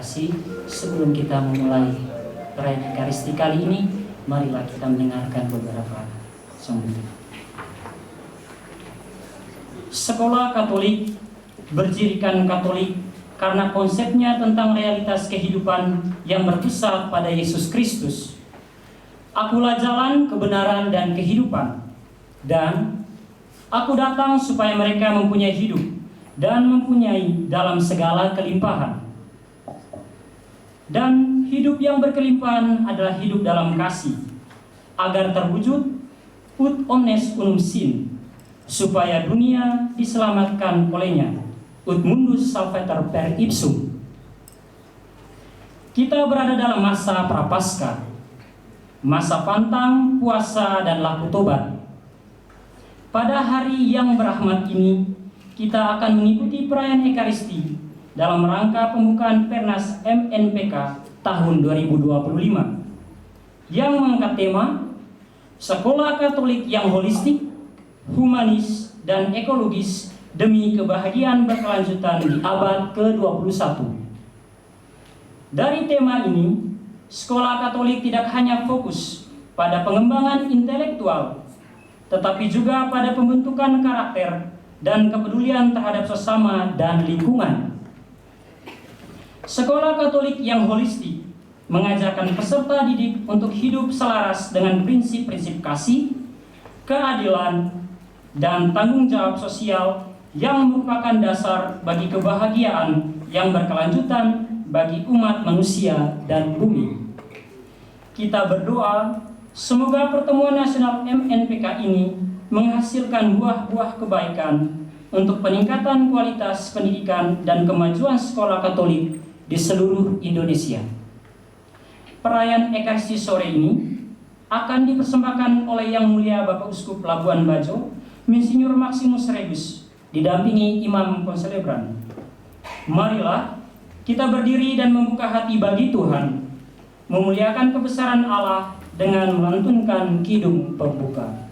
kasih, sebelum kita memulai perayaan Ekaristi kali ini, marilah kita mendengarkan beberapa sambutan. Sekolah Katolik berdirikan Katolik karena konsepnya tentang realitas kehidupan yang berpusat pada Yesus Kristus. Akulah jalan, kebenaran, dan kehidupan. Dan aku datang supaya mereka mempunyai hidup dan mempunyai dalam segala kelimpahan. Dan hidup yang berkelimpahan adalah hidup dalam kasih, agar terwujud ut omnes unum sin, supaya dunia diselamatkan olehnya, ut mundus salvator per ipsum. Kita berada dalam masa prapaskah, masa pantang, puasa, dan laku tobat. Pada hari yang berahmat ini, kita akan mengikuti perayaan Ekaristi dalam rangka pembukaan Pernas MNPK tahun 2025 yang mengangkat tema Sekolah Katolik yang holistik, humanis, dan ekologis demi kebahagiaan berkelanjutan di abad ke-21. Dari tema ini, Sekolah Katolik tidak hanya fokus pada pengembangan intelektual, tetapi juga pada pembentukan karakter dan kepedulian terhadap sesama dan lingkungan. Sekolah Katolik yang holistik mengajarkan peserta didik untuk hidup selaras dengan prinsip-prinsip kasih, keadilan, dan tanggung jawab sosial yang merupakan dasar bagi kebahagiaan yang berkelanjutan bagi umat manusia dan bumi. Kita berdoa semoga pertemuan nasional MNPK ini menghasilkan buah-buah kebaikan untuk peningkatan kualitas pendidikan dan kemajuan sekolah Katolik di seluruh Indonesia. Perayaan Ekaristi sore ini akan dipersembahkan oleh Yang Mulia Bapak Uskup Labuan Bajo, Monsinyur Maximus Rebus, didampingi Imam Konselebran. Marilah kita berdiri dan membuka hati bagi Tuhan, memuliakan kebesaran Allah dengan melantunkan kidung pembuka.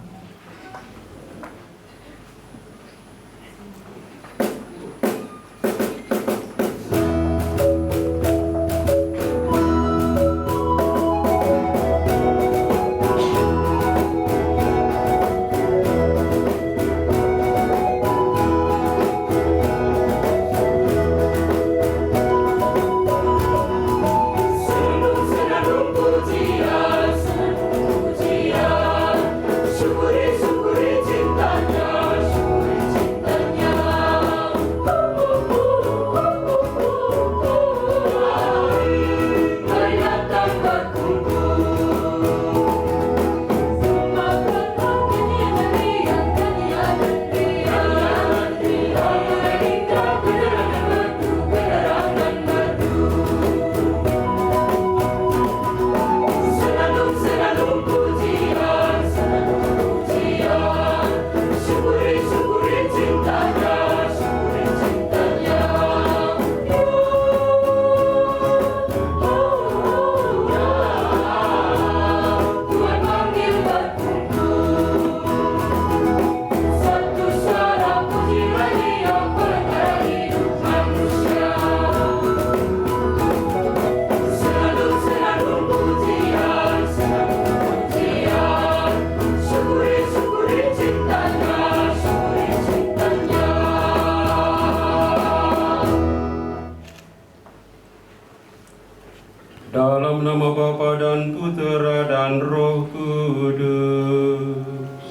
Dalam nama Bapa dan Putera dan Roh Kudus.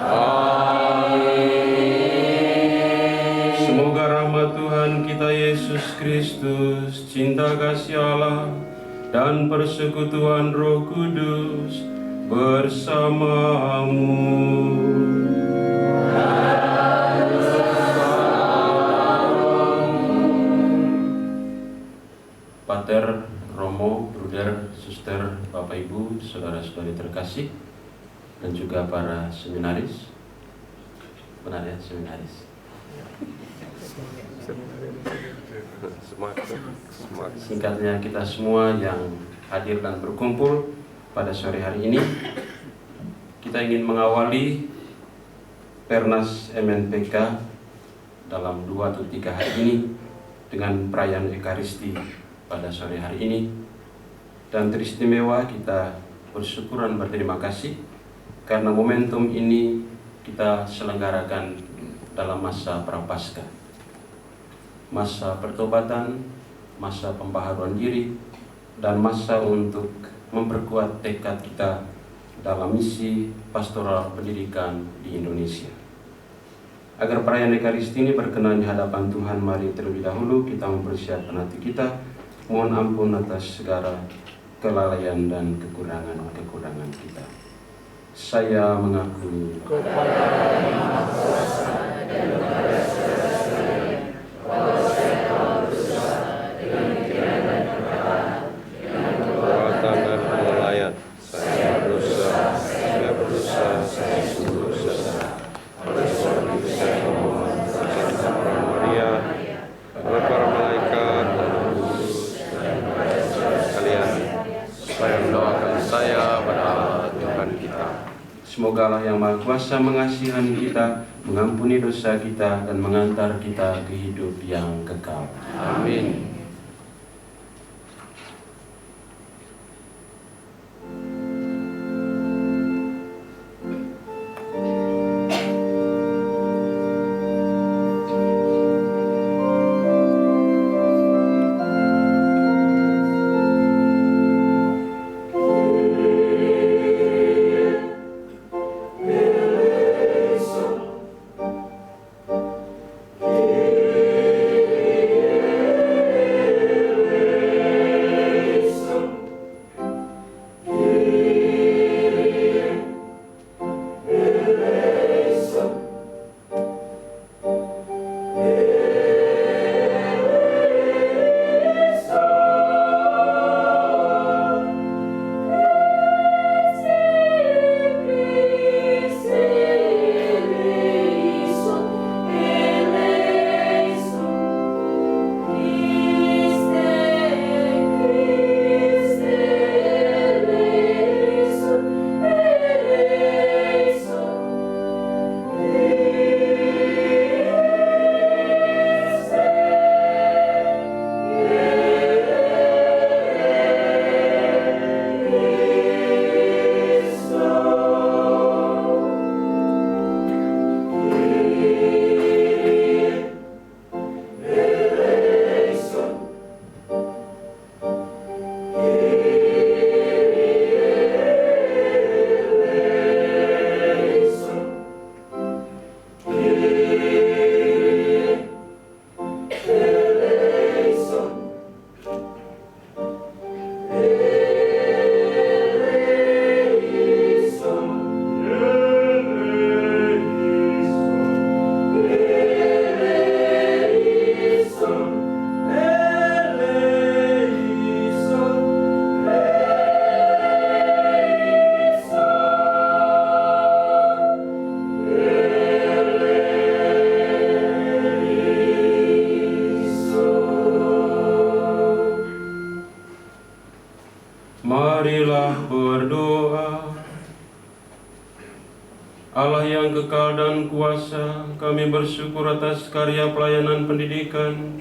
Amin. Semoga rahmat Tuhan kita Yesus Kristus, cinta kasih Allah, dan persekutuan Roh Kudus bersamamu. Pater, Romo, Bruder, Suster, Bapak Ibu, Saudara-saudari terkasih, dan juga para seminaris. Benar ya, seminaris. Singkatnya, kita semua yang hadir dan berkumpul pada sore hari ini, kita ingin mengawali Pernas MNPK dalam 2 atau 3 hari ini dengan perayaan Ekaristi pada sore hari ini. Dan teristimewa kita bersyukuran berterima kasih karena momentum ini kita selenggarakan dalam masa Prapaskah, masa pertobatan, masa pembaharuan diri, dan masa untuk memperkuat tekad kita dalam misi pastoral pendidikan di Indonesia. Agar perayaan Ekaristi ini berkenan di hadapan Tuhan, mari terlebih dahulu kita mempersiapkan hati kita, mohon ampun atas segala kelalaian dan kekurangan kita. Saya mengaku kepada Yang Maha Kuasa dan kepada saudara-saudara bahwa saya telah berdosa dengan pikiran dan perkataan, dengan perbuatan dan kelalaian. Saya berdosa, saya sungguh berdosa. Oleh sebab itu saya memohon Santa Maria, oleh para malaikat dan kudus dan kepada saudara sekalian, supaya mendoakan saya pada Allah Tuhan kita. Semoga Allah yang Maha Kuasa mengasihani kita, mengampuni dosa kita, dan mengantar kita ke hidup yang kekal. Amin. Marilah berdoa. Allah yang kekal dan kuasa, kami bersyukur atas karya pelayanan pendidikan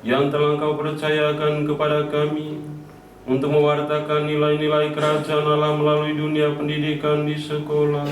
yang telah Engkau percayakan kepada kami untuk mewartakan nilai-nilai kerajaan Allah melalui dunia pendidikan di sekolah.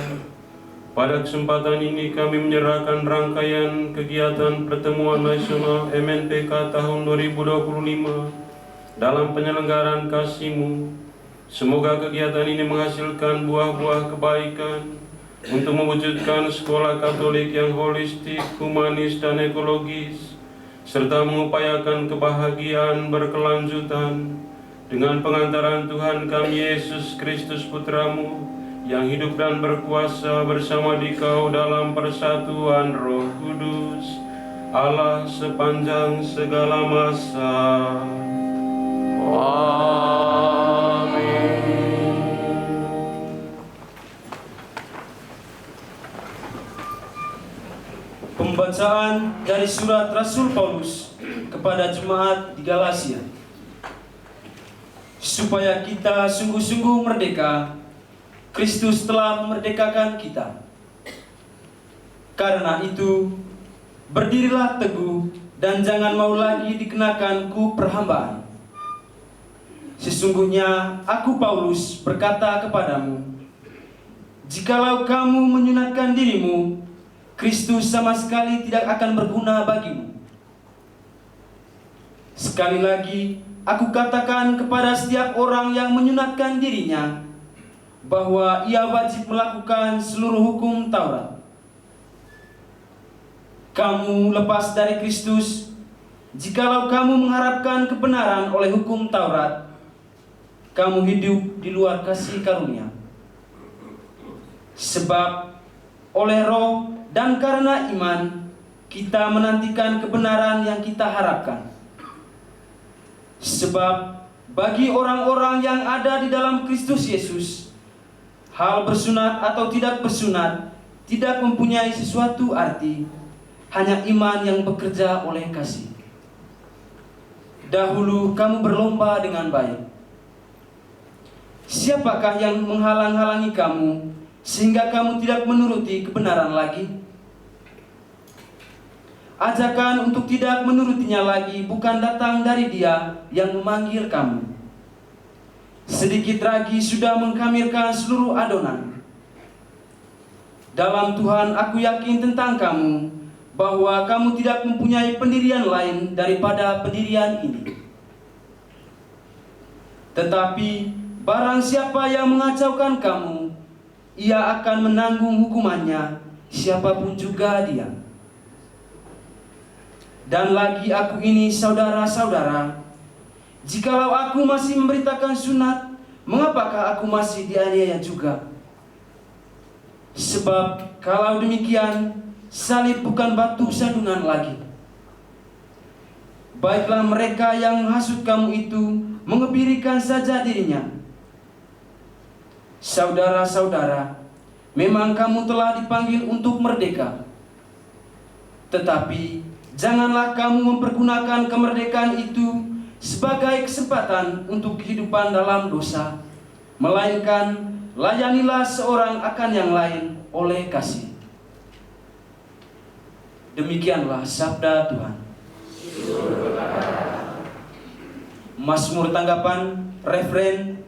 Pada kesempatan ini kami menyerahkan rangkaian kegiatan Pertemuan Nasional MNPK tahun 2025 dalam penyelenggaraan kasih-Mu. Semoga kegiatan ini menghasilkan buah-buah kebaikan untuk mewujudkan sekolah Katolik yang holistik, humanis, dan ekologis, serta mengupayakan kebahagiaan berkelanjutan dengan pengantaran Tuhan kami Yesus Kristus Putra-Mu yang hidup dan berkuasa bersama Dikau dalam persatuan Roh Kudus, Allah sepanjang segala masa. Pembacaan dari surat Rasul Paulus kepada jemaat di Galatia. Supaya kita sungguh-sungguh merdeka, Kristus telah memerdekakan kita. Karena itu, berdirilah teguh dan jangan mau lagi dikenakan ku perhambaan. Sesungguhnya aku Paulus berkata kepadamu, jikalau kamu menyunatkan dirimu, Kristus sama sekali tidak akan berguna bagimu. Sekali lagi, aku katakan kepada setiap orang yang menyunatkan dirinya, bahwa ia wajib melakukan seluruh hukum Taurat. Kamu lepas dari Kristus, jikalau kamu mengharapkan kebenaran oleh hukum Taurat, kamu hidup di luar kasih karunia. Sebab oleh Roh dan karena iman, kita menantikan kebenaran yang kita harapkan. Sebab bagi orang-orang yang ada di dalam Kristus Yesus, hal bersunat atau tidak bersunat tidak mempunyai sesuatu arti, hanya iman yang bekerja oleh kasih. Dahulu kamu berlomba dengan baik. Siapakah yang menghalang-halangi kamu sehingga kamu tidak menuruti kebenaran lagi? Ajakan untuk tidak menurutinya lagi bukan datang dari Dia yang memanggil kamu. Sedikit lagi sudah mengkhamirkan seluruh adonan. Dalam Tuhan aku yakin tentang kamu, bahwa kamu tidak mempunyai pendirian lain daripada pendirian ini. Tetapi barang siapa yang mengacaukan kamu, ia akan menanggung hukumannya, siapapun juga dia. Dan lagi aku ini, saudara-saudara, jikalau aku masih memberitakan sunat, mengapakah aku masih dianiaya juga? Sebab kalau demikian, salib bukan batu sandungan lagi. Baiklah mereka yang menghasut kamu itu mengebirikan saja dirinya. Saudara-saudara, memang kamu telah dipanggil untuk merdeka. Tetapi janganlah kamu mempergunakan kemerdekaan itu sebagai kesempatan untuk kehidupan dalam dosa, melainkan layanilah seorang akan yang lain oleh kasih. Demikianlah sabda Tuhan. Mazmur tanggapan, refren,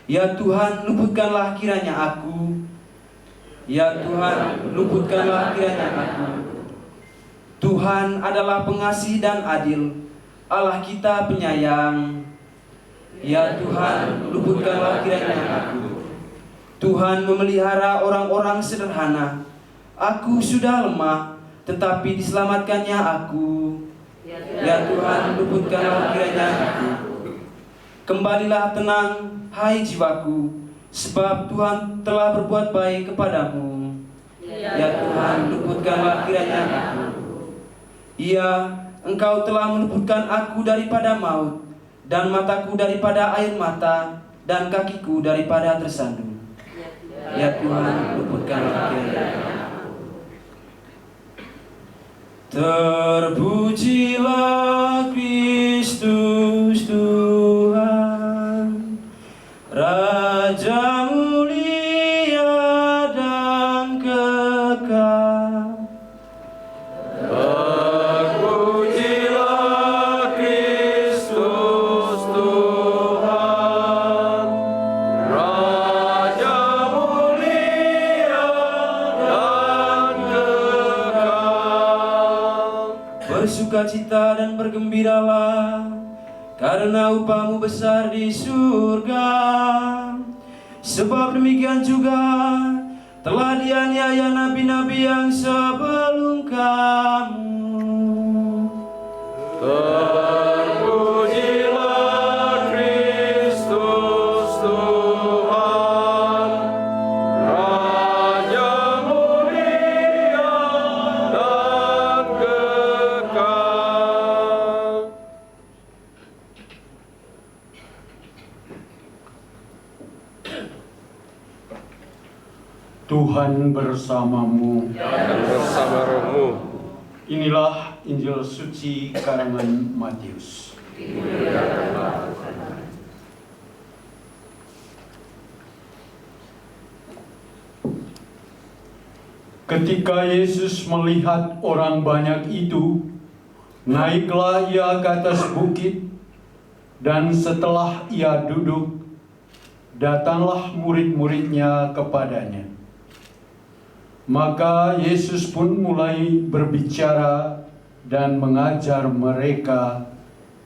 ya Tuhan luputkanlah kiranya aku, ya Tuhan luputkanlah kiranya aku. Tuhan adalah pengasih dan adil, Allah kita penyayang. Ya Tuhan luputkanlah kiranya aku. Tuhan memelihara orang-orang sederhana. Aku sudah lemah, tetapi diselamatkannya aku. Ya Tuhan luputkanlah kiranya aku. Kembalilah tenang, hai jiwaku, sebab Tuhan telah berbuat baik kepadamu. Ya Tuhan luputkanlah kiranya aku. Ya, Engkau telah meluputkan aku daripada maut, dan mataku daripada air mata, dan kakiku daripada tersandung. Ya Tuhan luputkanlah kiranya aku. Terpujilah Kristus Tuhan, Raja mulia dan kekal. Terpujilah Kristus Tuhan, Raja mulia dan kekal. Bersukacita dan bergembiralah, karena upahmu besar di surga. Sebab demikian juga telah dianiaya nabi-nabi yang sebelum kamu. Terpujilah Kristus Tuhan, Raja mulia dan kekal. Tuhan bersamamu. Dan bersama rohmu. Inilah Injil suci karangan Matius. Ketika Yesus melihat orang banyak itu, naiklah ia ke atas bukit, Dan setelah ia duduk, datanglah murid-muridnya kepadanya. Maka Yesus pun mulai berbicara dan mengajar mereka,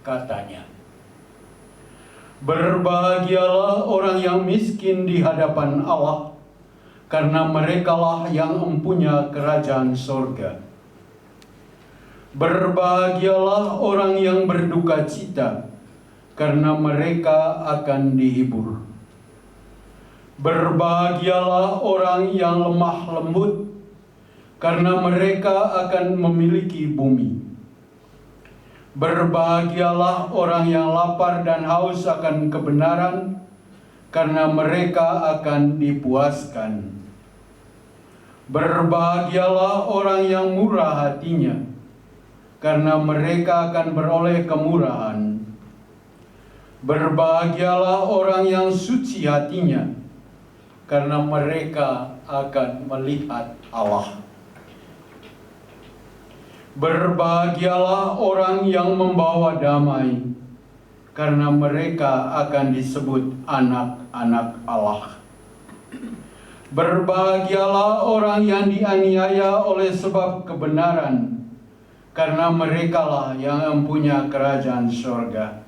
katanya, "Berbahagialah orang yang miskin di hadapan Allah, karena merekalah yang mempunyai kerajaan sorga. Berbahagialah orang yang berduka cita, karena mereka akan dihibur. Berbahagialah orang yang lemah lembut, karena mereka akan memiliki bumi. Berbahagialah orang yang lapar dan haus akan kebenaran, karena mereka akan dipuaskan. Berbahagialah orang yang murah hatinya, karena mereka akan beroleh kemurahan. Berbahagialah orang yang suci hatinya, karena mereka akan melihat Allah. Berbahagialah orang yang membawa damai, karena mereka akan disebut anak-anak Allah. Berbahagialah orang yang dianiaya oleh sebab kebenaran, karena merekalah yang mempunyai kerajaan sorga.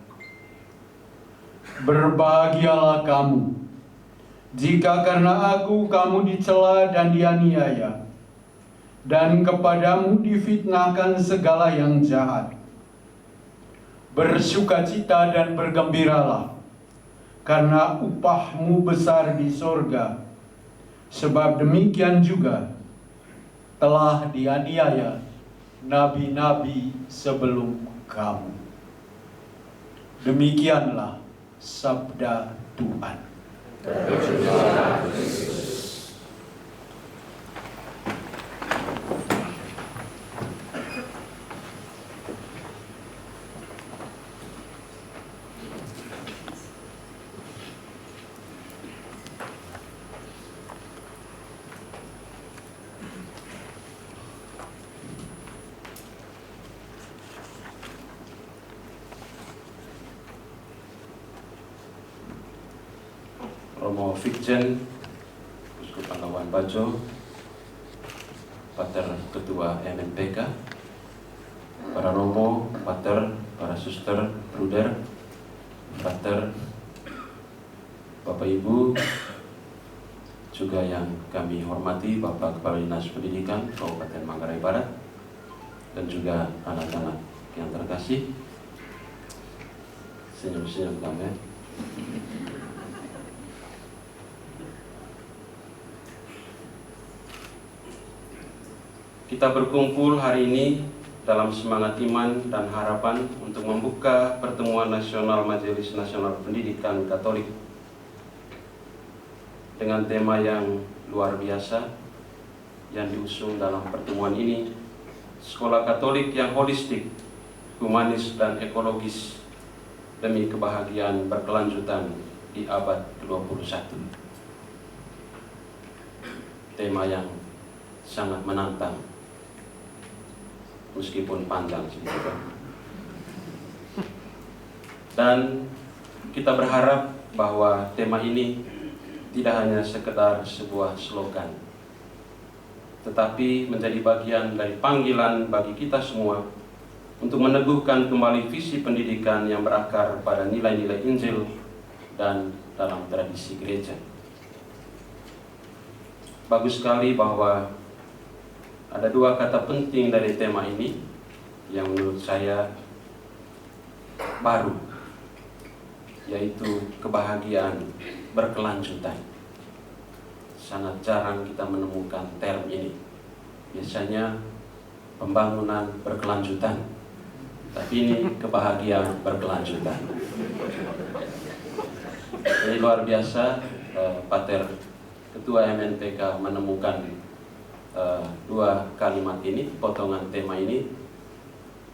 Berbahagialah kamu, jika karena aku kamu dicela dan dianiaya, dan kepadamu difitnahkan segala yang jahat. Bersukacita dan bergembiralah, karena upahmu besar di sorga, sebab demikian juga telah dianiaya nabi-nabi sebelum kamu." Demikianlah sabda Tuhan. Romo Vikjen, Uskup Labuan Bajo, Pater Ketua MNPK, para Romo, Pater, para Suster, Bruder, Pater, Bapak Ibu, juga yang kami hormati Bapak Kepala Dinas Pendidikan Kabupaten Manggarai Barat, dan juga anak-anak yang terkasih. Senyum-senyum kami. Kita berkumpul hari ini dalam semangat iman dan harapan untuk membuka pertemuan nasional Majelis Nasional Pendidikan Katolik dengan tema yang luar biasa yang diusung dalam pertemuan ini, Sekolah Katolik yang holistik, humanis dan ekologis demi kebahagiaan berkelanjutan di abad ke-21. Tema yang sangat menantang, meskipun panjang sedikit. Dan kita berharap bahwa tema ini tidak hanya sekedar sebuah slogan, tetapi menjadi bagian dari panggilan bagi kita semua untuk meneguhkan kembali visi pendidikan yang berakar pada nilai-nilai Injil dan dalam tradisi gereja. Bagus sekali bahwa ada dua kata penting dari tema ini yang menurut saya baru, yaitu kebahagiaan berkelanjutan. Sangat jarang kita menemukan term ini. Biasanya pembangunan berkelanjutan, tapi ini kebahagiaan berkelanjutan. Ini luar biasa, Pater Ketua MNPK menemukan dua kalimat ini, potongan tema ini.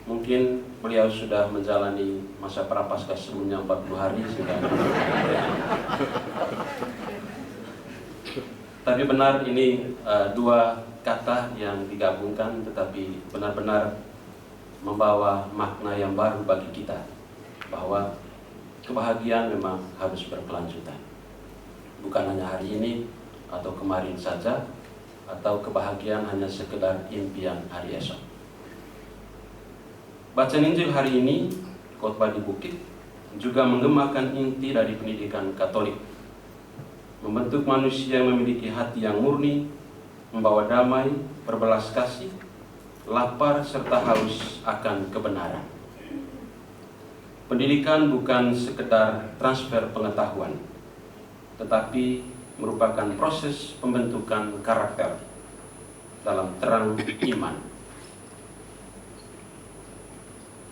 Mungkin beliau sudah menjalani masa prapaskah sebelumnya 40 hari sehingga tapi benar ini dua kata yang digabungkan, tetapi benar-benar membawa makna yang baru bagi kita, bahwa kebahagiaan memang harus berkelanjutan. Bukan hanya hari ini atau kemarin saja, atau kebahagiaan hanya sekedar impian hari esok. Bacaan Injil hari ini, khotbah di bukit, juga menggemakan inti dari pendidikan Katolik. Membentuk manusia yang memiliki hati yang murni, membawa damai, berbelas kasih, lapar serta haus akan kebenaran. Pendidikan bukan sekedar transfer pengetahuan, tetapi merupakan proses pembentukan karakter dalam terang iman.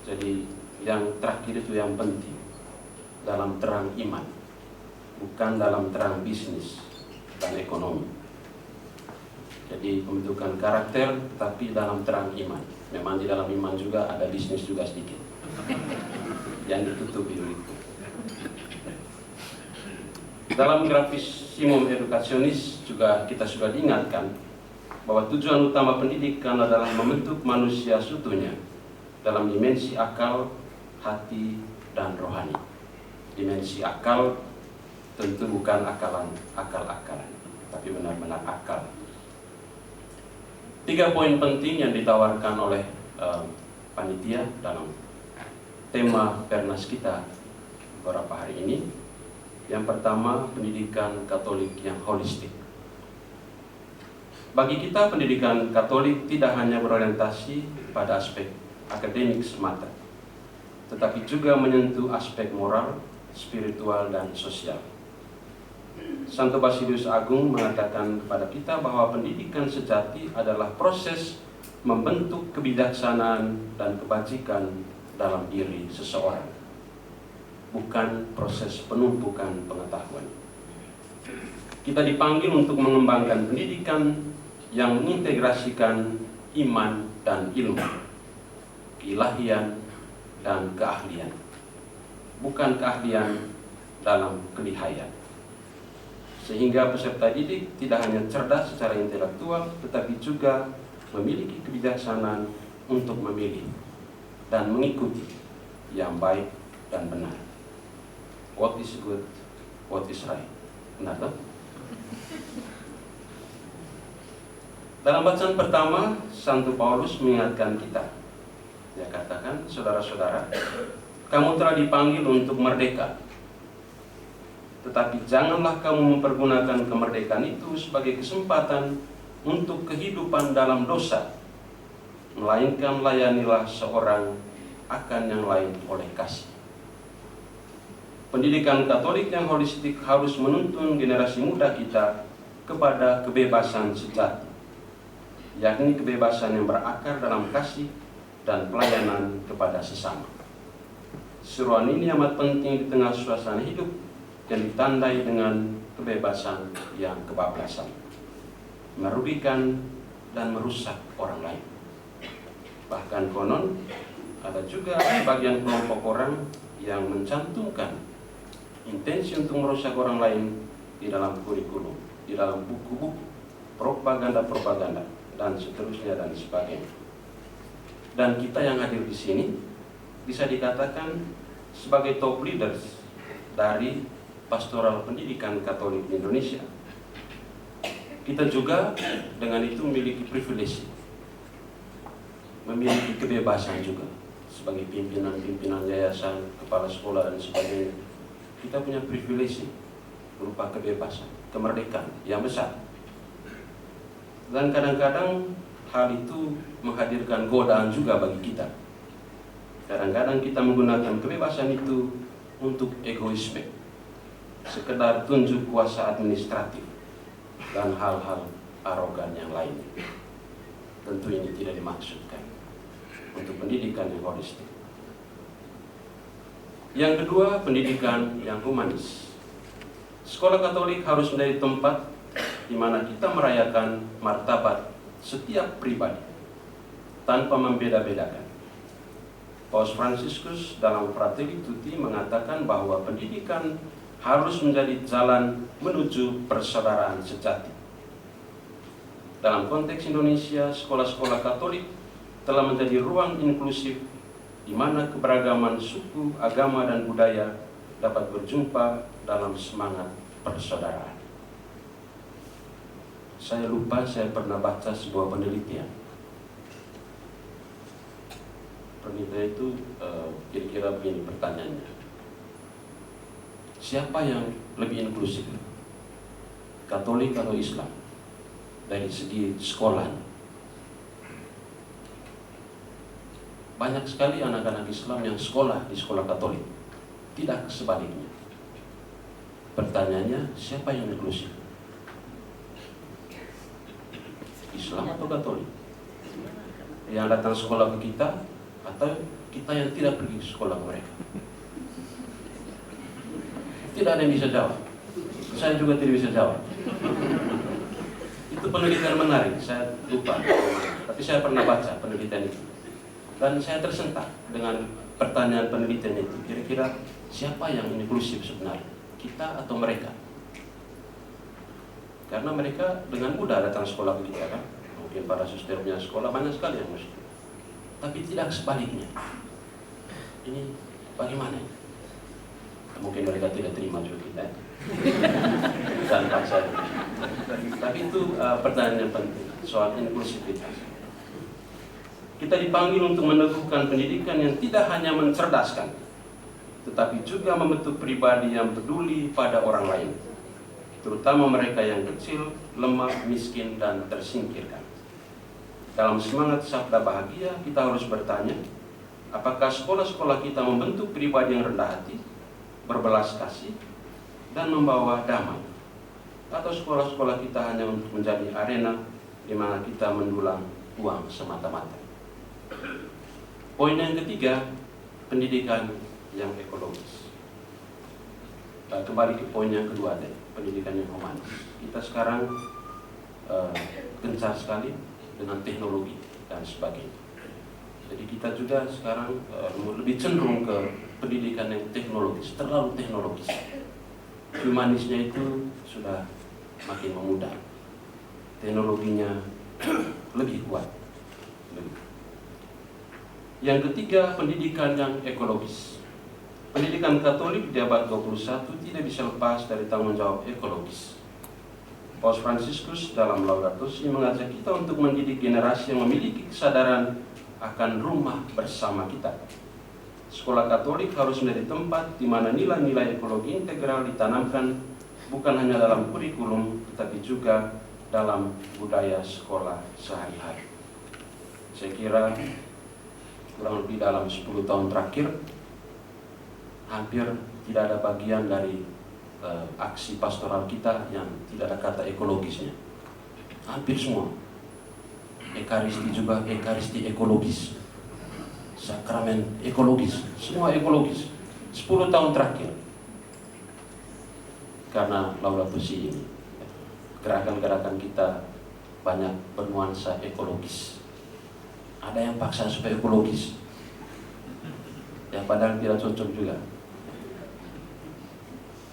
Jadi yang terakhir itu yang penting, dalam terang iman, bukan dalam terang bisnis dan ekonomi. Jadi pembentukan karakter tetapi dalam terang iman. Memang di dalam iman juga ada bisnis juga sedikit yang ditutupi itu. Dalam grafissimum edukasionis juga kita sudah diingatkan bahwa tujuan utama pendidikan adalah membentuk manusia seutuhnya dalam dimensi akal, hati, dan rohani. Dimensi akal tentu bukan akal-akalan, tapi benar-benar akal. 3 poin penting yang ditawarkan oleh panitia dalam tema Pernas kita beberapa hari ini. Yang pertama, pendidikan Katolik yang holistik. Bagi kita, pendidikan Katolik tidak hanya berorientasi pada aspek akademik semata, tetapi juga menyentuh aspek moral, spiritual, dan sosial. Santo Basilius Agung mengatakan kepada kita bahwa pendidikan sejati adalah proses membentuk kebijaksanaan dan kebajikan dalam diri seseorang, bukan proses penumpukan pengetahuan. Kita dipanggil untuk mengembangkan pendidikan yang mengintegrasikan iman dan ilmu, keilahian dan keahlian, bukan keahlian dalam kelihayan. Sehingga peserta didik tidak hanya cerdas secara intelektual, tetapi juga memiliki kebijaksanaan untuk memilih dan mengikuti yang baik dan benar. What is good, what is right. Benar tak? Dalam bacaan pertama, Santo Paulus mengingatkan kita. Dia katakan, saudara-saudara, kamu telah dipanggil untuk merdeka. Tetapi janganlah kamu mempergunakan kemerdekaan itu sebagai kesempatan untuk kehidupan dalam dosa, melainkan layanilah seorang akan yang lain oleh kasih. Pendidikan Katolik yang holistik harus menuntun generasi muda kita kepada kebebasan sejati, yakni kebebasan yang berakar dalam kasih dan pelayanan kepada sesama. Seruan ini amat penting di tengah suasana hidup yang ditandai dengan kebebasan yang kebablasan, merugikan dan merusak orang lain. Bahkan konon ada juga bagian kelompok orang yang mencantumkan intensi untuk merusak orang lain di dalam kurikulum, di dalam buku-buku, propaganda-propaganda, dan seterusnya dan sebagainya. Dan kita yang hadir di sini bisa dikatakan sebagai top leaders dari pastoral pendidikan Katolik di Indonesia. Kita juga dengan itu memiliki privilege, memiliki kebebasan juga sebagai pimpinan-pimpinan yayasan, kepala sekolah dan sebagainya. Kita punya privilege berupa kebebasan, kemerdekaan yang besar. Dan kadang-kadang hal itu menghadirkan godaan juga bagi kita. Kadang-kadang kita menggunakan kebebasan itu untuk egoisme, sekedar tunjuk kuasa administratif dan hal-hal arogan yang lain. Tentu ini tidak dimaksudkan untuk pendidikan yang holistik. Yang kedua, pendidikan yang humanis. Sekolah Katolik harus menjadi tempat di mana kita merayakan martabat setiap pribadi tanpa membeda-bedakan. Paus Fransiskus dalam Fratelli Tutti mengatakan bahwa pendidikan harus menjadi jalan menuju persaudaraan sejati. Dalam konteks Indonesia, sekolah-sekolah Katolik telah menjadi ruang inklusif di mana keberagaman suku, agama, dan budaya dapat berjumpa dalam semangat persaudaraan. Saya lupa, saya pernah baca sebuah penelitian. Penelitian itu kira-kira begini pertanyaannya. Siapa yang lebih inklusif? Katolik atau Islam? Dari segi sekolah. Banyak sekali anak-anak Islam yang sekolah di sekolah Katolik. Tidak sebaliknya. Pertanyaannya, siapa yang inklusif? Islam atau Katolik? Yang datang sekolah ke kita atau kita yang tidak pergi ke sekolah ke mereka? Tidak ada yang bisa jawab. Saya juga tidak bisa jawab. Itu penelitian menarik, saya lupa. Tapi saya pernah baca penelitian itu. Dan saya tersentak dengan pertanyaan penelitian itu. Kira-kira siapa yang inklusif sebenarnya? Kita atau mereka? Karena mereka dengan mudah datang sekolah ke kita kan. Mungkin para suster punya sekolah banyak sekali yang muslim. Tapi tidak sebaliknya. Ini bagaimana? Mungkin mereka tidak terima juga kita. Dan paksa. Tapi itu pertanyaan yang penting soal inklusivitas. Kita dipanggil untuk meneguhkan pendidikan yang tidak hanya mencerdaskan, tetapi juga membentuk pribadi yang peduli pada orang lain, terutama mereka yang kecil, lemah, miskin, dan tersingkirkan. Dalam semangat sabda bahagia, kita harus bertanya, apakah sekolah-sekolah kita membentuk pribadi yang rendah hati, berbelas kasih, dan membawa damai? Atau sekolah-sekolah kita hanya untuk menjadi arena di mana kita mendulang uang semata-mata? Poin yang ketiga, pendidikan yang ekologis. Kembali ke poin yang kedua deh, pendidikan yang humanis. Kita sekarang gencar sekali dengan teknologi dan sebagainya. Jadi kita juga sekarang lebih cenderung ke pendidikan yang teknologis, terlalu teknologis. Humanisnya itu sudah makin memudar. Teknologinya lebih kuat. Yang ketiga, pendidikan yang ekologis. Pendidikan Katolik di abad 21 tidak bisa lepas dari tanggung jawab ekologis. Paus Fransiskus dalam Laudato Si mengajak kita untuk mendidik generasi yang memiliki kesadaran akan rumah bersama kita. Sekolah Katolik harus menjadi tempat di mana nilai-nilai ekologi integral ditanamkan bukan hanya dalam kurikulum, tetapi juga dalam budaya sekolah sehari-hari. Saya kira kurang lebih dalam 10 tahun terakhir, hampir tidak ada bagian dari aksi pastoral kita yang tidak ada kata ekologisnya. Hampir semua. Ekaristi juga ekaristi ekologis. Sakramen ekologis, semua ekologis. 10 tahun terakhir. Karena Laudato Si ini, gerakan-gerakan kita banyak bernuansa ekologis. Ada yang paksa supaya ekologis, ya padahal tidak cocok juga.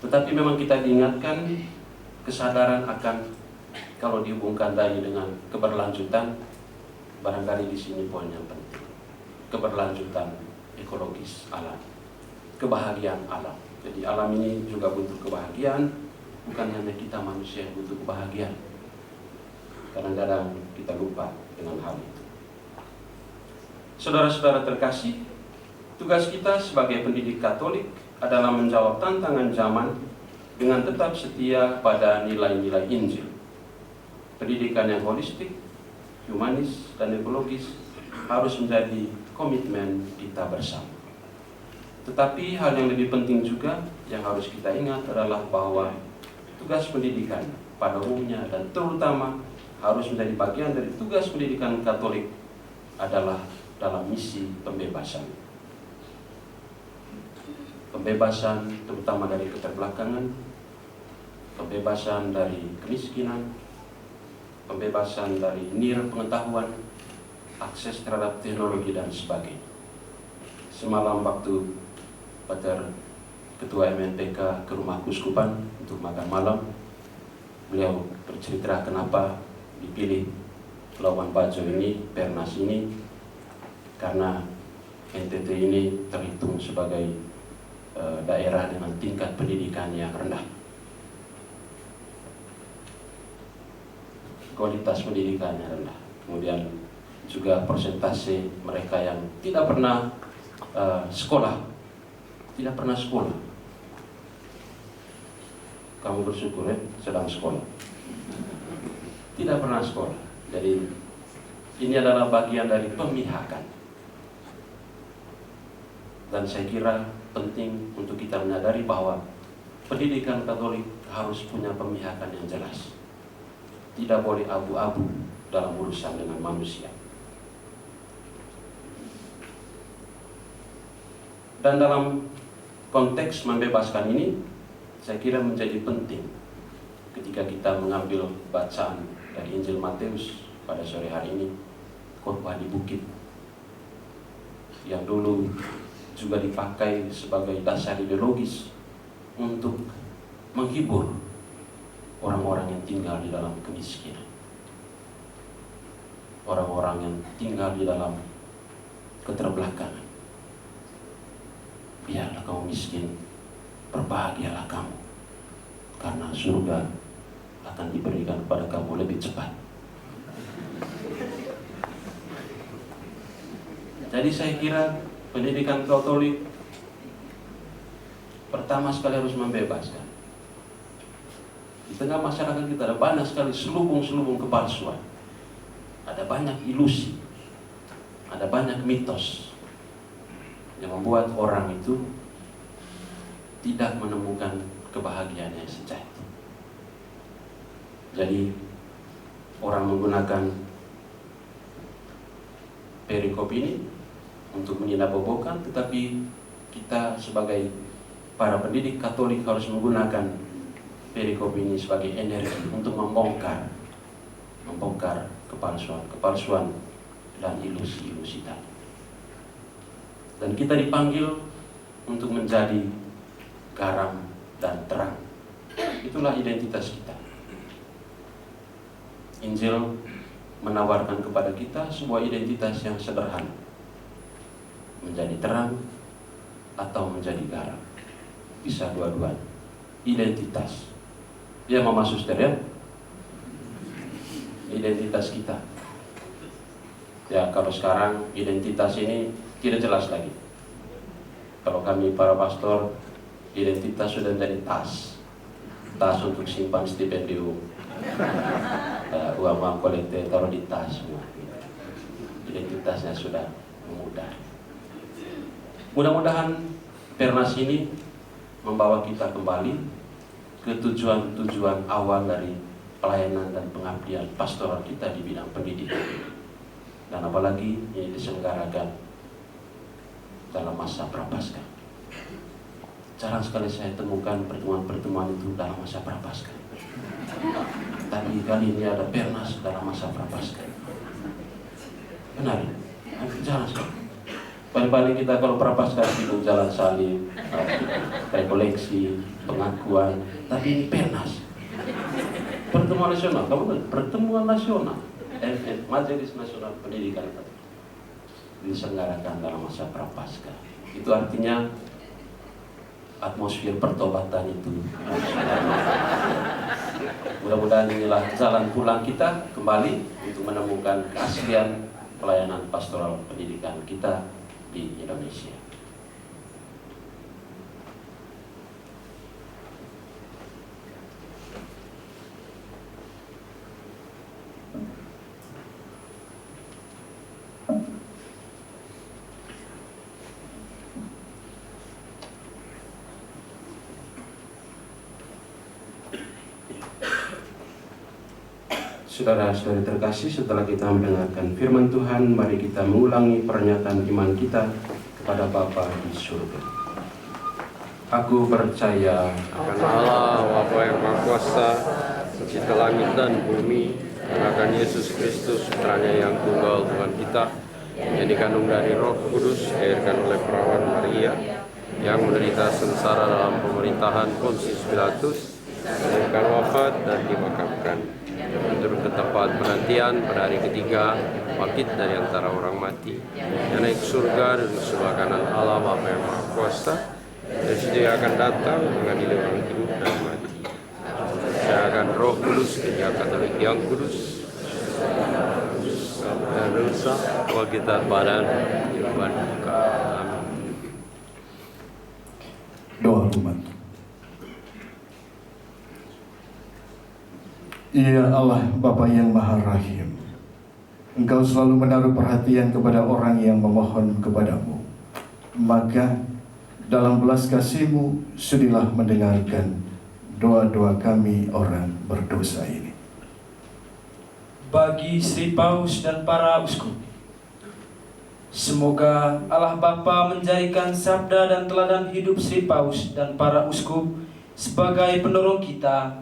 Tetapi memang kita diingatkan kesadaran akan, kalau dihubungkan tadi dengan keberlanjutan, barangkali di sini poin yang penting. Keberlanjutan ekologis alam, kebahagiaan alam. Jadi alam ini juga butuh kebahagiaan, bukan hanya kita manusia yang butuh kebahagiaan. Kadang-kadang kita lupa dengan hal itu. Saudara-saudara terkasih, tugas kita sebagai pendidik Katolik adalah menjawab tantangan zaman dengan tetap setia pada nilai-nilai Injil. Pendidikan yang holistik, humanis, dan ekologis harus menjadi komitmen kita bersama. Tetapi hal yang lebih penting juga yang harus kita ingat adalah bahwa tugas pendidikan pada umumnya dan terutama harus menjadi bagian dari tugas pendidikan Katolik adalah dalam misi pembebasan. Pembebasan terutama dari keterbelakangan, pembebasan dari kemiskinan, pembebasan dari nir pengetahuan, akses terhadap teknologi dan sebagainya. Semalam waktu Pater Ketua MNPK ke rumah Kuskupan untuk makan malam, beliau bercerita kenapa dipilih Labuan Bajo ini, Pernas ini, karena NTT ini terhitung sebagai daerah dengan tingkat pendidikan yang rendah. Kualitas pendidikannya rendah. Kemudian juga persentase mereka yang tidak pernah sekolah. Kamu bersyukur ya, sedang sekolah. Tidak pernah sekolah. Jadi ini adalah bagian dari pemihakan. Dan saya kira penting untuk kita menyadari bahwa pendidikan Katolik harus punya pemihakan yang jelas. Tidak boleh abu-abu dalam urusan dengan manusia. Dan dalam konteks membebaskan ini, saya kira menjadi penting ketika kita mengambil bacaan dari Injil Matius pada sore hari ini, khotbah di bukit, yang dulu juga dipakai sebagai dasar ideologis untuk menghibur orang-orang yang tinggal di dalam kemiskinan, orang-orang yang tinggal di dalam keterbelakangan. Biarlah kamu miskin, berbahagialah kamu, karena surga akan diberikan kepada kamu lebih cepat. Jadi saya kira pendidikan Katolik pertama sekali harus membebaskan. Di tengah masyarakat kita ada banyak sekali selubung-selubung kepalsuan, ada banyak ilusi, ada banyak mitos yang membuat orang itu tidak menemukan kebahagiaan yang sejati. Jadi orang menggunakan perikop ini untuk meninabobokan, tetapi kita sebagai para pendidik Katolik harus menggunakan perikop ini sebagai energi untuk membongkar kepalsuan dan ilusi-ilusi tadi. Dan kita dipanggil untuk menjadi garam dan terang. Itulah identitas kita. Injil menawarkan kepada kita sebuah identitas yang sederhana, menjadi terang atau menjadi garam. Bisa dua-duanya. Identitas. Ya Mama Suster ya. Identitas kita. Ya kalau sekarang identitas ini tidak jelas lagi. Kalau kami para pastor, identitas sudah menjadi tas untuk simpan stipendium, uang kolektif taruh di tas semua. Identitasnya sudah memudar. Mudah-mudahan Pernas ini membawa kita kembali ke tujuan-tujuan awal dari pelayanan dan pengabdian pastoral kita di bidang pendidikan. Dan apalagi ini diselenggarakan dalam masa Prapaskah. Jarang sekali saya temukan pertemuan-pertemuan itu dalam masa Prapaskah. Tapi kali ini ada Pernas dalam masa Prapaskah. Benar, jarang sekali. Paling-paling kita kalau Prapaskah itu jalan salib, rekoleksi, pengakuan. Tapi ini Pernas, pertemuan nasional. Pertemuan nasional, Majelis Nasional Pendidikan diselenggarakan dalam masa Prapaskah. Itu artinya atmosfer pertobatan itu. Mudah-mudahan inilah jalan pulang kita kembali untuk menemukan keaslian pelayanan pastoral pendidikan kita di Indonesia. Saudara-saudari terkasih, setelah kita mendengarkan firman Tuhan, mari kita mengulangi pernyataan iman kita kepada Bapa di surga. Aku percaya akan Allah, Bapa yang Maha Kuasa, pencipta langit dan bumi, dan akan Yesus Kristus, putranya yang tunggal Tuhan kita, yang dikandung dari Roh Kudus, dilahirkan oleh perawan Maria, yang menderita sengsara dalam pemerintahan Pontius Pilatus, dilahirkan wafat dan dimakamkan. Menurut ketepatan penantian pada hari ketiga bangkit dari antara orang mati dan naik surga duduk sebelah kanan Allah Bapa yang Maha Kuasa, Yesus dia akan datang mengadili orang hidup dan mati. Saya akan Roh Kudus, Gereja Katolik yang kudus, dan dosa, kita badan, kehidupan duka. Amin. Doa umat. Ya Allah, Bapa yang Maha Rahim, Engkau selalu menaruh perhatian kepada orang yang memohon kepadamu. Maka dalam belas kasih-Mu sudilah mendengarkan doa-doa kami orang berdosa ini. Bagi Sri Paus dan para uskup, semoga Allah Bapa menjadikan sabda dan teladan hidup Sri Paus dan para uskup sebagai pendorong kita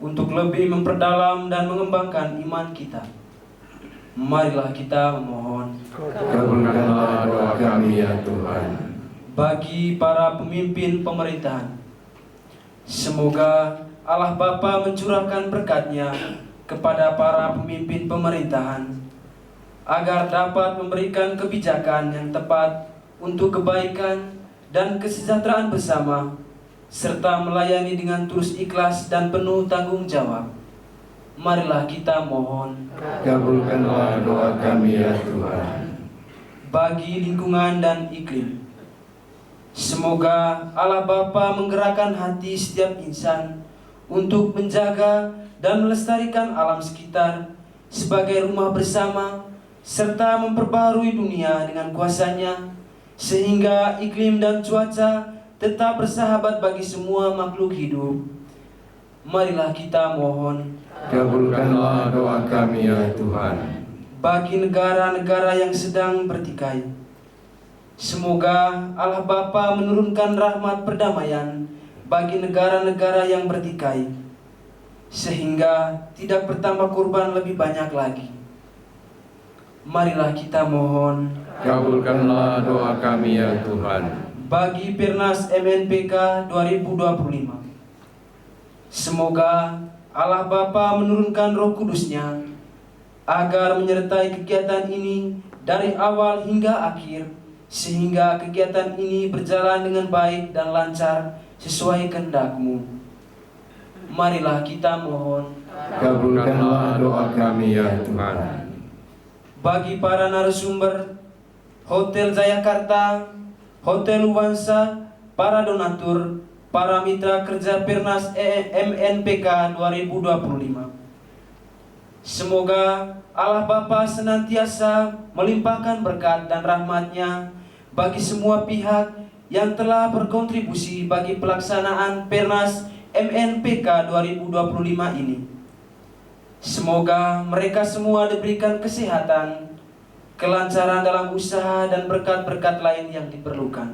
untuk lebih memperdalam dan mengembangkan iman kita. Marilah kita memohon. Kabulkanlah doa kami ya Tuhan. Bagi para pemimpin pemerintahan, semoga Allah Bapa mencurahkan berkat-Nya kepada para pemimpin pemerintahan agar dapat memberikan kebijakan yang tepat untuk kebaikan dan kesejahteraan bersama, serta melayani dengan tulus ikhlas dan penuh tanggung jawab. Marilah kita mohon. Kabulkanlah doa kami ya Tuhan. Bagi lingkungan dan iklim, semoga Allah Bapa menggerakkan hati setiap insan untuk menjaga dan melestarikan alam sekitar sebagai rumah bersama, serta memperbaharui dunia dengan kuasa-Nya, sehingga iklim dan cuaca tetap bersahabat bagi semua makhluk hidup. Marilah kita mohon. Kabulkanlah doa kami ya Tuhan. Bagi negara-negara yang sedang bertikai, semoga Allah Bapa menurunkan rahmat perdamaian bagi negara-negara yang bertikai, sehingga tidak bertambah korban lebih banyak lagi. Marilah kita mohon. Kabulkanlah doa kami ya Tuhan. Bagi Pirnas MNPK 2025, semoga Allah Bapa menurunkan Roh Kudus-Nya agar menyertai kegiatan ini dari awal hingga akhir, sehingga kegiatan ini berjalan dengan baik dan lancar sesuai kehendak-Mu. Marilah kita mohon. Kabulkanlah doa kami ya Tuhan. Bagi para narasumber Hotel Jayakarta, Hotel Luansa, para donatur, para mitra kerja Pirnas MNPK 2025. Semoga Allah Bapa senantiasa melimpahkan berkat dan rahmat-Nya bagi semua pihak yang telah berkontribusi bagi pelaksanaan Pirnas MNPK 2025 ini. Semoga mereka semua diberikan kesehatan, kelancaran dalam usaha dan berkat-berkat lain yang diperlukan.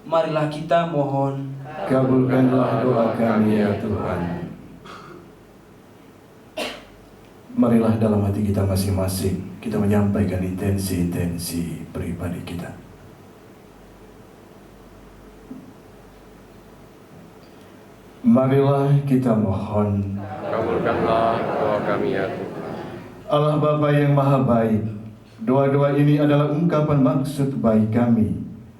Marilah kita mohon. Kabulkanlah doa kami ya Tuhan. Marilah dalam hati kita masing-masing kita menyampaikan intensi-intensi pribadi kita. Marilah kita mohon. Kabulkanlah doa kami ya Tuhan. Allah Bapa yang Maha Baik, doa-doa ini adalah ungkapan maksud baik kami,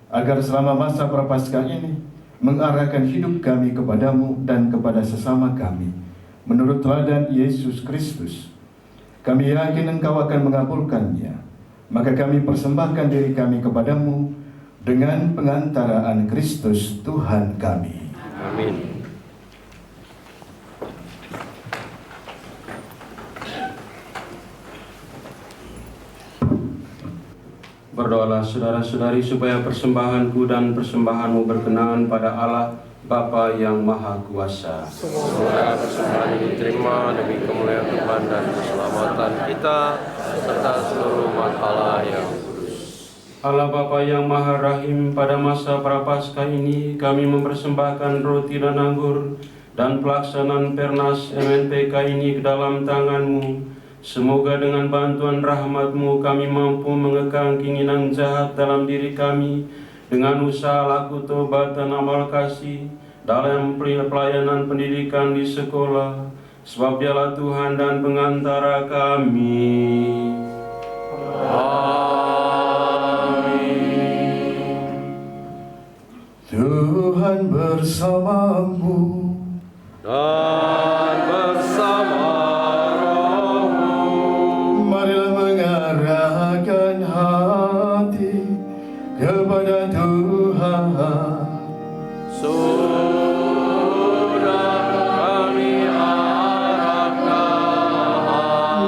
agar selama masa Prapaskah ini mengarahkan hidup kami kepadamu dan kepada sesama kami, menurut teladan Yesus Kristus. Kami yakin Engkau akan mengabulkannya, maka kami persembahkan diri kami kepadamu dengan pengantaraan Kristus Tuhan kami. Amin. Berdoalah saudara-saudari supaya persembahanku dan persembahanmu berkenan pada Allah Bapa yang Maha Kuasa. Semoga persembahan ini diterima demi kemuliaan Tuhan dan keselamatan kita serta seluruh umat Allah yang kudus. Allah Bapa yang Maha Rahim, pada masa Prapaskah ini kami mempersembahkan roti dan anggur dan pelaksanaan Pirnas MNPK ini ke dalam tangan-Mu. Semoga dengan bantuan rahmat-Mu kami mampu mengekang keinginan jahat dalam diri kami dengan usaha laku tobat dan amal kasih dalam pelayanan pendidikan di sekolah, sebab Dialah Tuhan dan pengantara kami. Amin. Tuhan bersamamu. Dan bersama rohmu. Marilah mengarahkan hati kepada Tuhan. Sudah kami arahkan.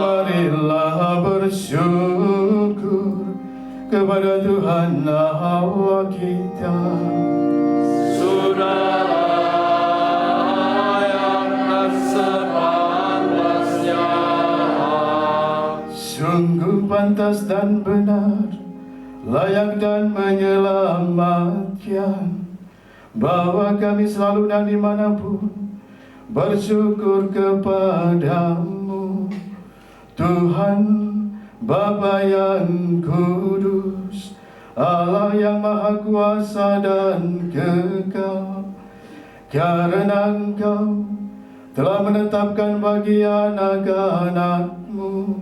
Marilah bersyukur kepada Tuhan Allah kita. Sudah layak sepantasnya. Sungguh pantas dan benar, layak dan menyelamatkan, bahwa kami selalu dan dimanapun bersyukur kepadamu, Tuhan Bapa yang kudus, Allah yang maha kuasa dan kekal, karena Engkau telah menetapkan bagi anak-anak-Mu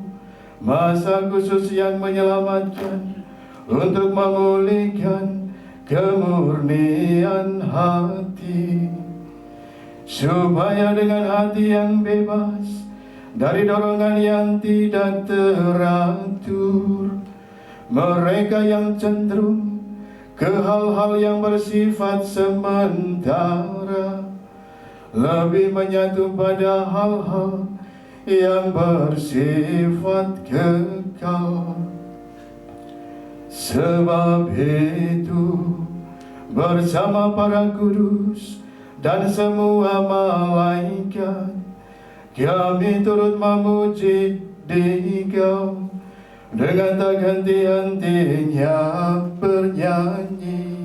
masa khusus yang menyelamatkan untuk memulihkan kemurnian hati, supaya dengan hati yang bebas dari dorongan yang tidak teratur, mereka yang cenderung ke hal-hal yang bersifat sementara lebih menyatu pada hal-hal yang bersifat kekal. Sebab itu, bersama para kudus dan semua malaikat, kami turut memuji Dikau dengan tak henti-hentinya bernyanyi.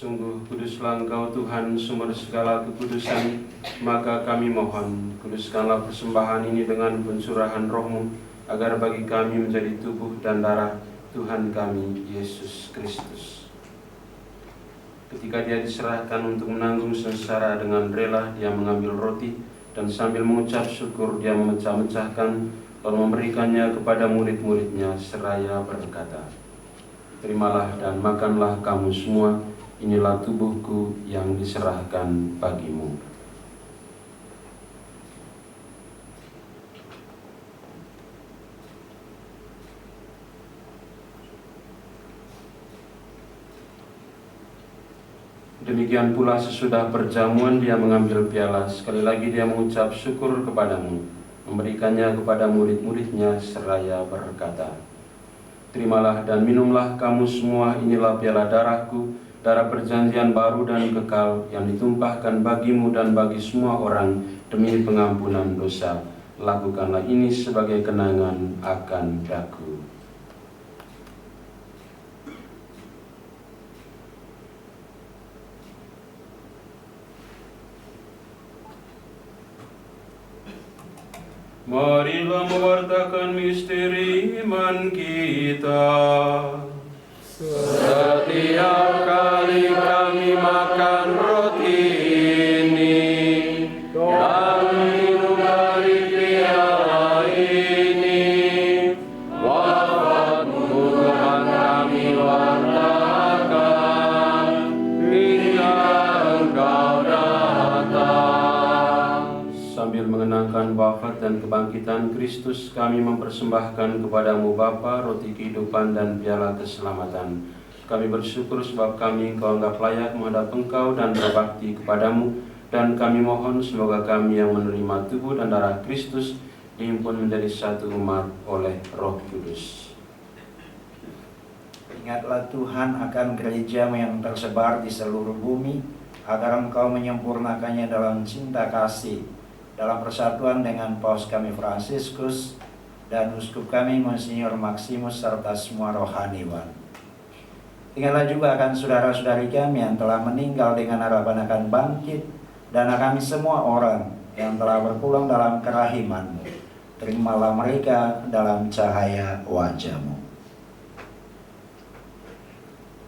Sungguh kuduslah Engkau Tuhan, sumber segala kekudusan, maka kami mohon, kuduskanlah persembahan ini dengan pencurahan Roh-Mu, agar bagi kami menjadi tubuh dan darah Tuhan kami, Yesus Kristus. Ketika Dia diserahkan untuk menanggung sengsara, dengan rela Dia mengambil roti, dan sambil mengucap syukur Dia memecah-mecahkan, lalu memberikannya kepada murid-muridnya, seraya berkata, "Terimalah dan makanlah kamu semua, inilah tubuhku yang diserahkan bagimu." Demikian pula sesudah perjamuan Dia mengambil piala, sekali lagi Dia mengucap syukur kepadamu, memberikannya kepada murid-muridnya, seraya berkata, "Terimalah dan minumlah kamu semua, inilah piala darahku, darah perjanjian baru dan kekal, yang ditumpahkan bagimu dan bagi semua orang demi pengampunan dosa. Lakukanlah ini sebagai kenangan akan daku." Marilah mewartakan misteri iman kita. Setiap kali kami makan roti ini dan minum dari piala ini, wafat-Mu Tuhan kami wartakan hingga Engkau datang. Sambil mengenangkan wafat dan kebangkitan Kristus, kami mempersembahkan kepadamu Bapa roti kehidupan dan piala keselamatan. Kami bersyukur sebab kami Engkau anggap layak menghadap Engkau dan berbakti kepadamu Dan kami mohon semoga kami yang menerima tubuh dan darah Kristus dihimpun menjadi satu umat oleh Roh Kudus. Ingatlah Tuhan akan gereja yang tersebar di seluruh bumi, agar Engkau menyempurnakannya dalam cinta kasih, dalam persatuan dengan Paus kami Fransiskus dan Uskup kami Monsinyur Maximus serta semua rohaniwan. Ingatlah juga akan saudara-saudari kami yang telah meninggal dengan harapan akan bangkit, dan akan semua orang yang telah berpulang dalam kerahiman-Mu. Terimalah mereka dalam cahaya wajah-Mu.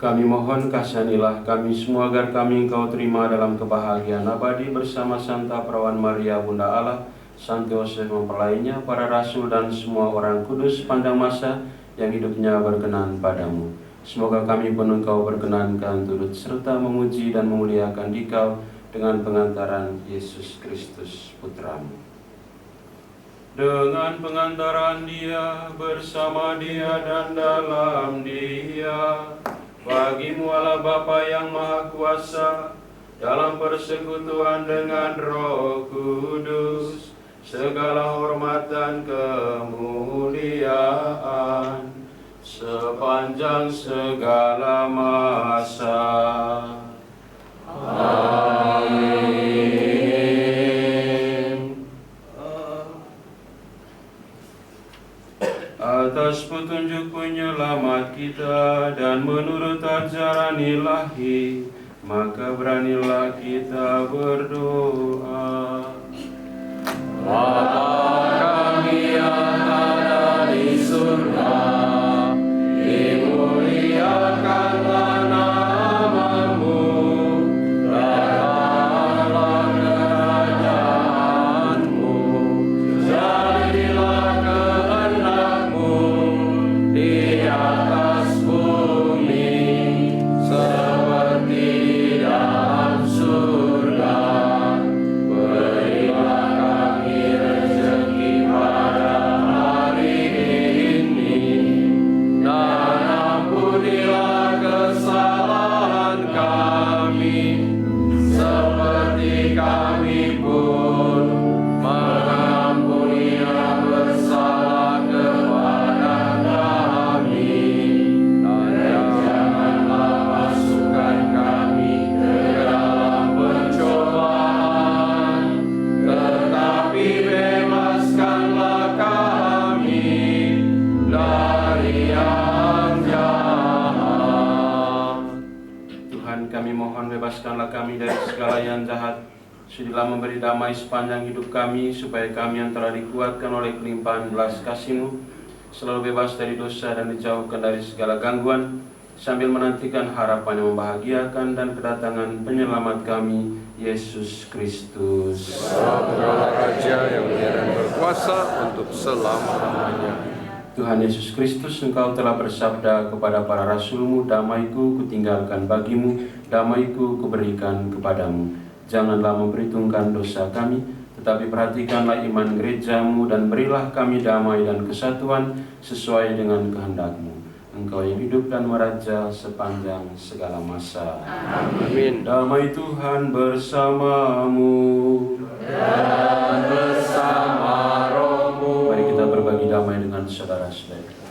Kami mohon kasihanilah kami semua agar kami Engkau terima dalam kebahagiaan abadi bersama Santa Perawan Maria Bunda Allah, Santo Yosef mempelainya, para rasul dan semua orang kudus sepanjang masa yang hidupnya berkenan padamu. Semoga kami pun Engkau berkenankan turut serta memuji dan memuliakan Dikau dengan pengantaran Yesus Kristus Putramu. Dengan pengantaran Dia, bersama Dia dan dalam Dia, bagimu Allah Bapa yang Maha Kuasa, dalam persekutuan dengan Roh Kudus, segala hormat dan kemuliaan sepanjang segala masa. Amin. Atas petunjuk penyelamat kita dan menurut ajaran ilahi, maka beranilah kita berdoa. Bapa kami yang ada di surga, dimuliakanlah nama-Mu, datanglah kerajaan-Mu, jadilah kehendak-Mu di atas bumi seperti di dalam surga. Berilah kami rezeki pada hari ini, dan ampunilah kesalahan kami, seperti kami pun mengampuni yang bersalah kepada kami. Dan janganlah masukkan kami ke dalam pencobaan, tetapi bebaskanlah kami dari yang jahat. Tuhan, kami mohon bebaskanlah kami dari segala yang jahat. Sudilah memberi damai sepanjang hidup kami, supaya kami yang telah dikuatkan oleh kelimpahan belas kasih-Mu selalu bebas dari dosa dan dijauhkan dari segala gangguan, sambil menantikan harapan yang membahagiakan dan kedatangan penyelamat kami, Yesus Kristus. Engkaulah Raja yang mulia dan berkuasa untuk selama-lamanya. Tuhan Yesus Kristus, Engkau telah bersabda kepada para rasul-Mu, damai-Ku kutinggalkan bagimu, damai-Ku kuberikan kepadamu. Janganlah memperhitungkan dosa kami, tetapi perhatikanlah iman gereja-Mu, dan berilah kami damai dan kesatuan sesuai dengan kehendak-Mu. Engkau yang hidup dan meraja sepanjang segala masa. Amin. Damai Tuhan bersamamu. Dan bersama rohmu. Mari kita berbagi damai dengan saudara-saudara.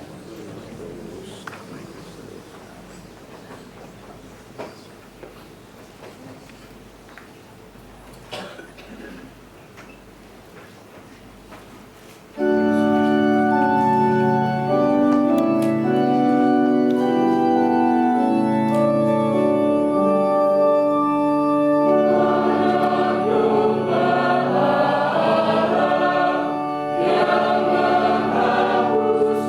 Yang menghapus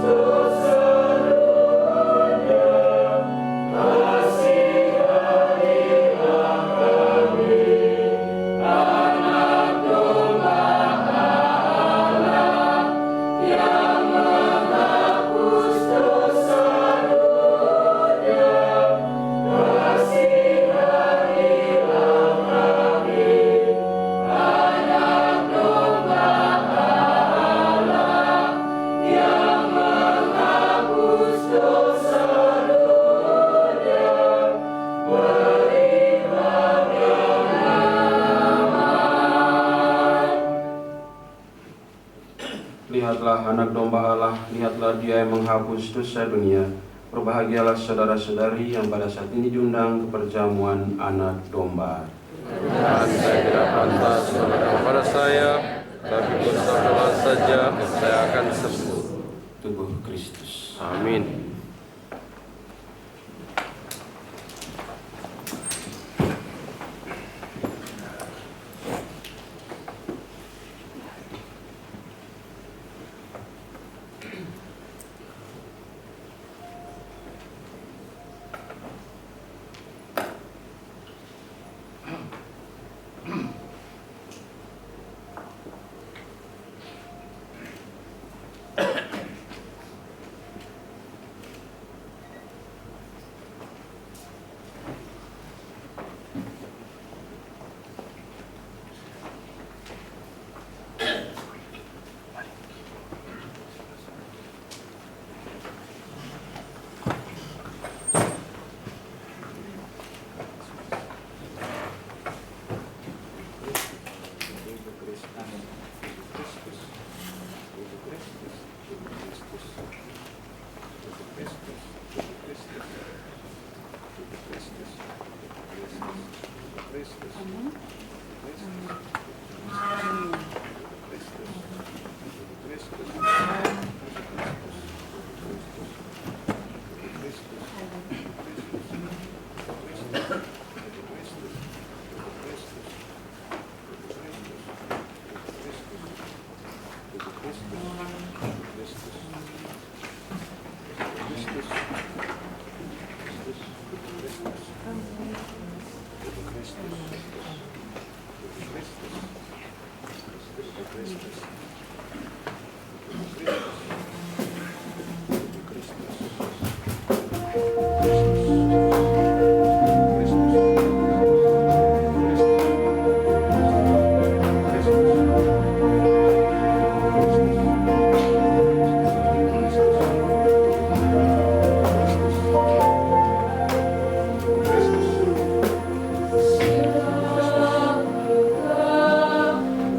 Lihatlah anak domba Allah, lihatlah dia yang menghapus dosa dunia. Berbahagialah saudara-saudari yang pada saat ini diundang ke perjamuan anak domba. Dan saya tidak pantas datang kepada saya, tapi bersabdalah saja, saya akan sembuh. Tubuh Kristus. Amin.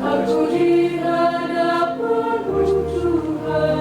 Aku di hadapan Tuhan.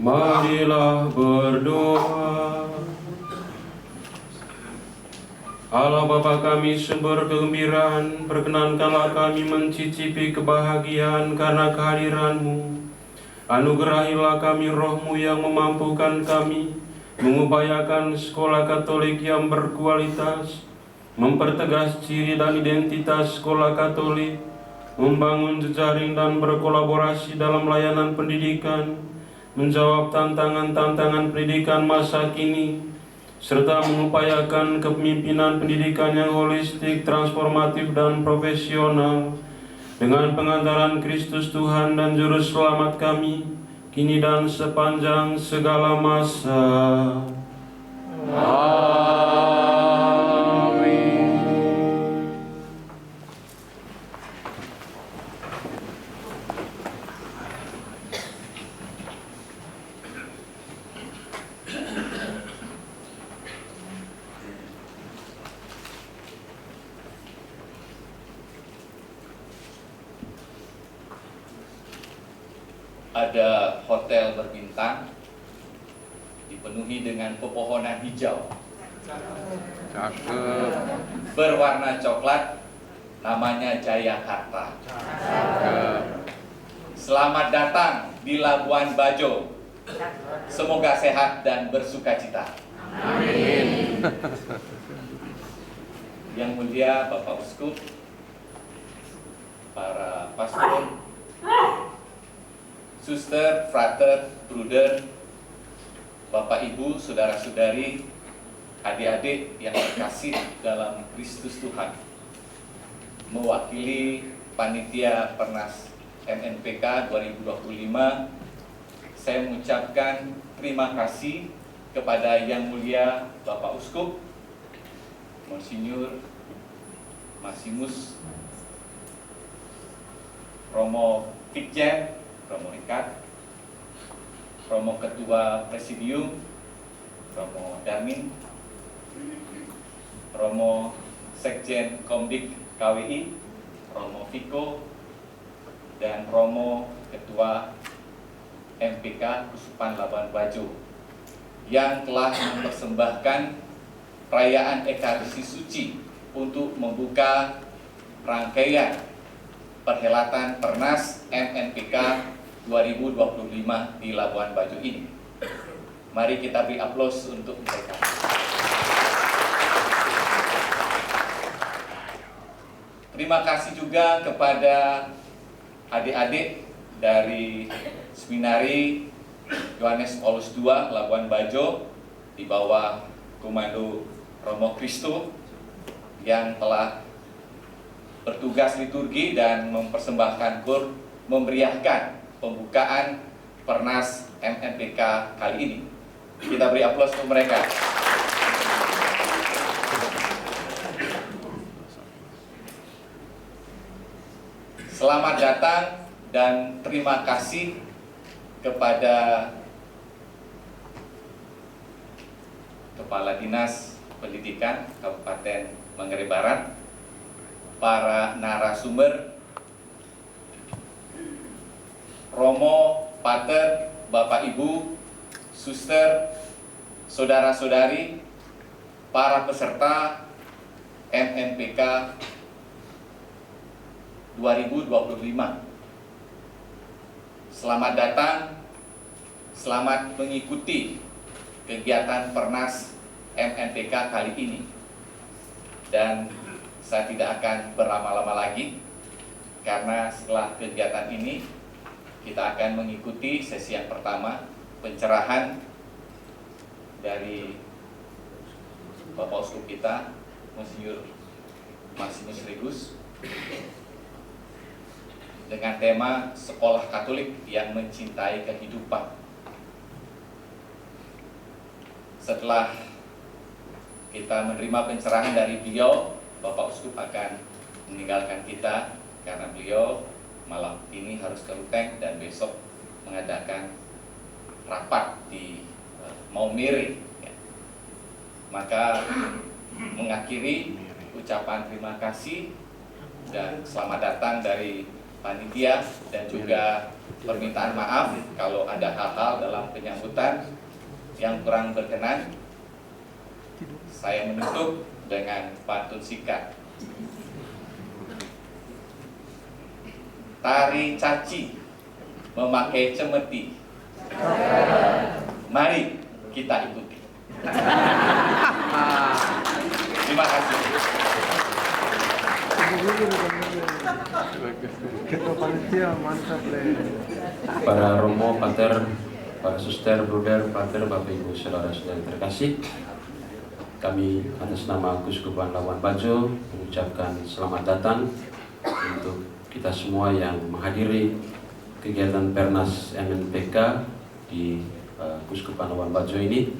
Marilah berdoa. Allah Bapa kami sumber kegembiraan, perkenankanlah kami mencicipi kebahagiaan karena kehadiran-Mu. Anugerahilah kami roh-Mu yang memampukan kami mengupayakan sekolah Katolik yang berkualitas, mempertegas ciri dan identitas sekolah Katolik, membangun jejaring dan berkolaborasi dalam layanan pendidikan, menjawab tantangan-tantangan pendidikan masa kini, serta mengupayakan kepemimpinan pendidikan yang holistik, transformatif, dan profesional dengan pengantaran Kristus Tuhan dan Juru Selamat kami, kini dan sepanjang segala masa. Ada hotel berbintang dipenuhi dengan pepohonan hijau Cakep. berwarna coklat, namanya Jayakarta. Selamat datang di Labuan Bajo. Semoga sehat dan bersukacita. Amin. Yang mulia Bapak Uskup, para pastor, suster, frater, bruder, Bapak Ibu, saudara-saudari, adik-adik yang terkasih dalam Kristus Tuhan, mewakili Panitia Pernas MNPK 2025, saya mengucapkan terima kasih kepada Yang Mulia Bapak Uskup Monsinyur Masimus Romo Fikjen, Romo Rikat, Romo Ketua Presidium, Romo Darmin, Romo Sekjen Komdik KWI, Romo Viko, dan Romo Ketua MPK Kusupan Labuan Bajo yang telah mempersembahkan perayaan Ekaristi Suci untuk membuka rangkaian perhelatan Pernas MNPK 2025 di Labuan Bajo ini. Mari kita beri aplaus untuk mereka. Terima kasih juga kepada adik-adik dari Seminari Yohanes Paulus II Labuan Bajo di bawah komando Romo Kristo yang telah bertugas liturgi dan mempersembahkan kur memeriahkan pembukaan Pernas MNPK kali ini. Kita beri aplaus untuk mereka. Selamat datang dan terima kasih kepada Kepala Dinas Pendidikan Kabupaten Manggarai Barat, para narasumber, Romo, Pater, Bapak Ibu, suster, saudara-saudari, para peserta MNPK 2025. Selamat datang, selamat mengikuti kegiatan Pernas MNPK kali ini. Dan saya tidak akan berlama-lama lagi, karena setelah kegiatan ini kita akan mengikuti sesi yang pertama, pencerahan dari Bapak Uskup kita, Monsinyur Masimus Regus, dengan tema Sekolah Katolik yang Mencintai Kehidupan. Setelah kita menerima pencerahan dari beliau, Bapak Uskup akan meninggalkan kita karena beliau malam ini harus ke Ruteng dan besok mengadakan rapat di Maumere. Maka mengakhiri ucapan terima kasih dan selamat datang dari panitia dan juga permintaan maaf kalau ada hal-hal dalam penyambutan yang kurang berkenan. Saya menutup dengan pantun singkat. Tari caci memakai cemeti. Mari kita ikuti. Terima kasih. Para romo, pater, para suster, bruder, pater, bapak ibu, saudara-saudari terkasih, kami atas nama Keuskupan Labuan Bajo mengucapkan selamat datang untuk kita semua yang menghadiri kegiatan Pernas MNPK di Keuskupan Labuan Bajo ini.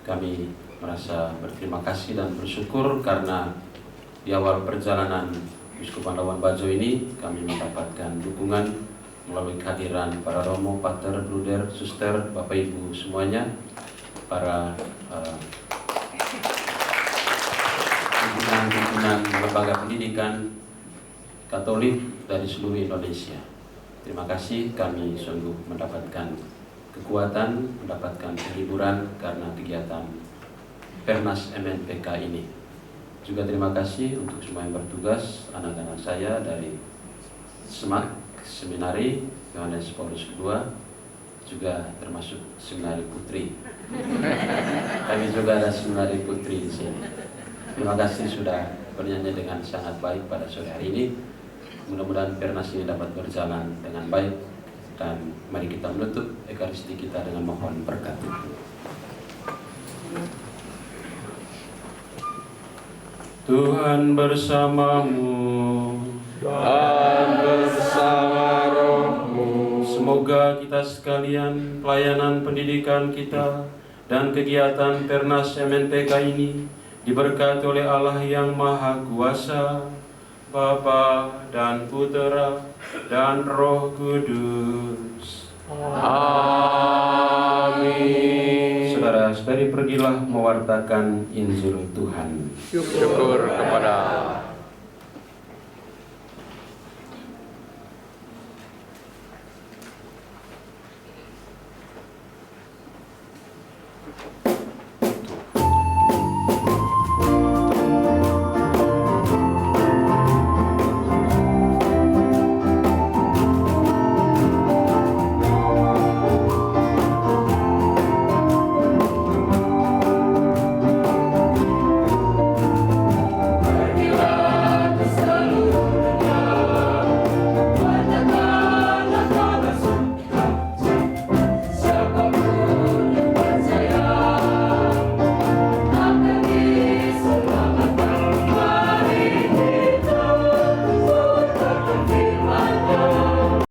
Kami merasa berterima kasih dan bersyukur karena di awal perjalanan Keuskupan Labuan Bajo ini kami mendapatkan dukungan melalui kehadiran para romo, pater, bruder, suster, bapak ibu semuanya, para pimpinan lembaga pendidikan Katolik dari seluruh Indonesia. Terima kasih, kami sungguh mendapatkan kekuatan, mendapatkan penghiburan karena kegiatan Pernas MNPK ini. Juga terima kasih untuk semua yang bertugas, anak-anak saya dari SMAK, Seminari Yohanes Paulus II, juga termasuk Seminari Putri. Kami juga ada Seminari Putri di sini. Terima kasih sudah bernyanyi dengan sangat baik pada sore hari ini. Mudah-mudahan Pernas ini dapat berjalan dengan baik, dan mari kita menutup Ekaristi kita dengan mohon berkat. Tuhan bersamamu Dan bersama rohmu. Semoga kita sekalian pelayanan pendidikan kita dan kegiatan Pernas MNPK ini diberkati oleh Allah yang Maha Kuasa, Bapa dan Putera dan Roh Kudus. Amin. Saudara-saudari, pergilah mewartakan Injil Tuhan. Syukur kepada Allah.